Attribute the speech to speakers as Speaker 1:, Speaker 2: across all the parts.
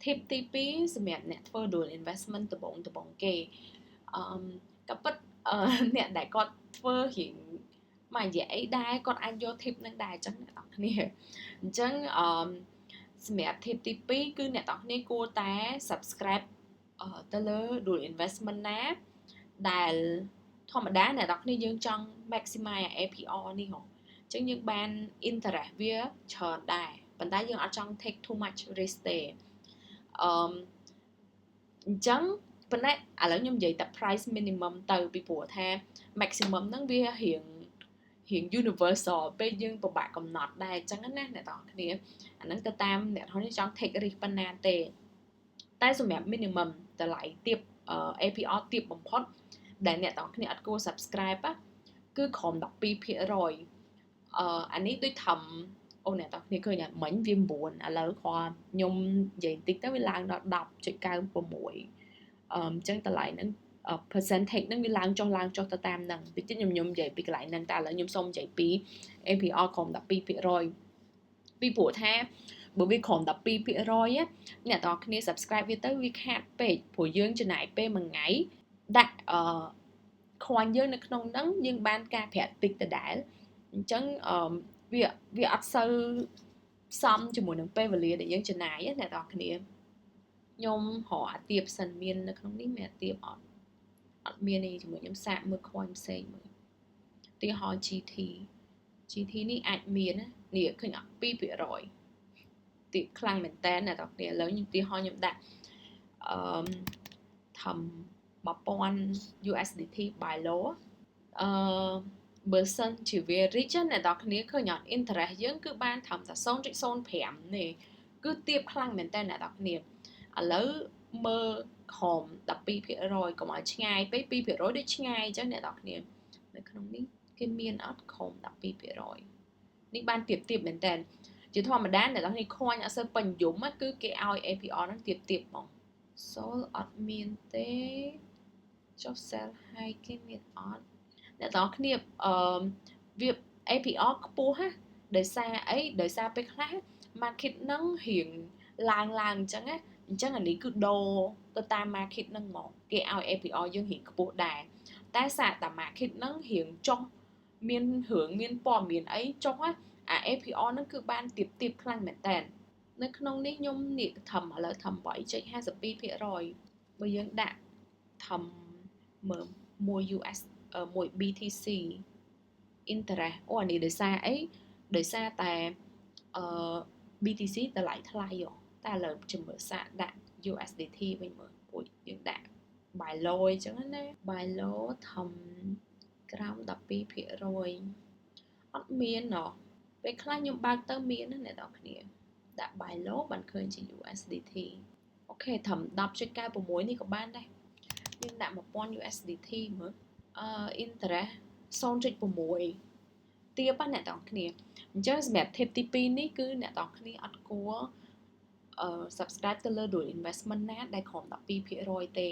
Speaker 1: tip ទី2សម្រាប់អ្នកធ្វើ dual investment ដំបូងគេក៏ពិតអ្នកដែលគាត់ធ្វើរៀងមួយរយៈអីដែរគាត់អាចយក tip នឹងដែរអញ្ចឹងអ្នកនរគ្នាអញ្ចឹងសម្រាប់ tip ទី2គឺអ្នកនរគ្នាគួរតែ subscribe ទៅលើ dual investment ណាដែលធម្មតាអ្នកនរគ្នាយើងចង់ maximize APR នេះហ៎អញ្ចឹងយើងបាន interest វាច្រើនដែរប៉ុន្តែយើងអត់ចង់ take too much risk ទេអញ្ចឹងប៉ុន្តែឥឡូវខ្ញុំនិយាយតែ price minimum ទៅពីព្រោះថា maximum ហ្នឹងវារៀង universal ពេលយើងពិបាកកំណត់ដែរអញ្ចឹងណាអ្នកនរគ្នាអាហ្នឹងទៅតាមអ្នកនរគ្នាចង់ take risk ប៉ុណ្ណាទេតែសម្រាប់ minimum តម្លៃទាបAPR ទាបបំផុតដែលអ្នកនរគ្នាអត់គួរ subscribe គឺក្រោម 12% អានេះដូចធំអ្នកនរគ្នាឃើញមិញវា9ឥឡូវគាត់ខ្ញុំនិយាយតិចទៅវាឡើងដល់ 10.96 អញ្ចឹងតម្លៃហ្នឹងpercentage ហ្នឹងវាឡើងចុះទៅតាមហ្នឹងតិចខ្ញុំនិយាយពីកន្លែងហ្នឹងតែឥឡូវខ្ញុំសូមនិយាយពី APR ក្រោម 12% ពីព្រោះថាបើវាក្រោម 12% អ្នកនរគ្នា subscribe វាទៅវាខាតពេកព្រោះយើងចំណាយពេលមួយថ្ងៃដាក់coin យើងនៅក្នុងហ្នឹងយើងបានការប្រាក់តិចដដែលអញ្ចឹងវាអត់សូវសមជាមួយនឹងពេលវេលាដែលយើងចំណាយអ្នកនរគ្នាខ្ញុំរកអាទៀបសិនមាននៅក្នុងនេះមានអាទៀបអត់មានទេជាមួយខ្ញុំសាកមើល coin ផ្សេងមើលទីហោ GT នេះអាចមាននេះឃើញអត់ 2% ទីខ្លាំងមែនតើអ្នកនរគ្នាឥឡូវខ្ញុំទីហោខ្ញុំដាក់ធំ 1000 USDT buy low បើសិនជាវា reach អ្នកនរគ្នាឃើញអត់ interest យើងគឺបានត្រឹមតែ 0.05 ទេគឺទាបខ្លាំងមែនតើអ្នកនរគ្នាឥឡូវមើលក្រោម 12% កុំឲ្យឆ្ងាយពេក 2% ដូចឆ្ងាយអញ្ចឹងអ្នកនរគ្នានៅក្នុងនេះគេមានអត់ក្រោម 12% នេះបានទាបមែនតើជាធម្មតាអ្នកនរគ្នាខ្វាញ់អត់សូវពេញនិយមគឺគេឲ្យ APR ហ្នឹងទាបហ្មង Sol អត់មានទេចុះ sell high គេមានអត់អ្នកនរគ្នាវា APR ខ្ពស់ណាដោយសារអីដោយសារពេលខ្លះ market ហ្នឹងរៀងឡើងអញ្ចឹងអានេះគឺដូរទៅតាម market ហ្នឹងហ្មងគេឲ្យ APR យើងរៀងខ្ពស់ដែរតែសារតែ market ហ្នឹងរៀងចុះមានរឿងមានព័ត៌មានអីចុះអា APR ហ្នឹងគឺបានទាបខ្លាំងមែនតើនៅក្នុងនេះខ្ញុំនេះធំឥឡូវធំ 8.52% បើយើងដាក់ធំមើល1 US 1 BTC interest អានេះដោយសារអីដោយសារតែBTC តម្លៃថ្លៃតែឥឡូវជំរឿសាកដាក់ USDT វិញមើលពួកយើងដាក់ buy low អញ្ចឹងណា buy low ធំក្រោម 12% អត់មានពេលខ្លះខ្ញុំបើកទៅមានណាអ្នកនរគ្នាដាក់ buy low បានឃើញជា USDT អូខេធំ 10.96 នេះក៏បានដែរយើងដាក់ 1000 USDT មើលinterest 0.6 ទាបណាអ្នកនរគ្នាអញ្ចឹងសម្រាប់ tip ទី2នេះគឺអ្នកនរគ្នាអត់គួរsubscribe ទៅលើ dual investment ណាដែលក្រោម 12% ទេ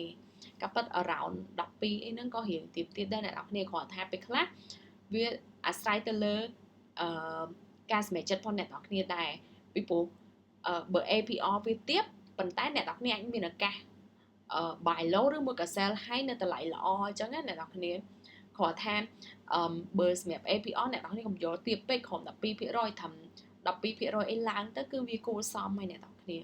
Speaker 1: ក៏ប៉ុត around 12អីហ្នឹងក៏រៀងទាបដែរអ្នកនរគ្នាគ្រាន់ថាពេលខ្លះវាអាស្រ័យទៅលើការសម្រេចចិត្តរបស់អ្នកនរគ្នាដែរពីព្រោះបើ APR វាទាបប៉ុន្តែអ្នកនរគ្នាអាចមានឱកាសbuy low ឬមួយក៏ sell high នៅតម្លៃល្អអញ្ចឹងណាអ្នកនរគ្នាគ្រាន់ថាបើសម្រាប់ APR អ្នកនរគ្នាកុំយកទាបពេកក្រោម 12% ត្រឹម 12% អីឡើងទៅគឺវាគួរសមហើយអ្នកនរគ្នា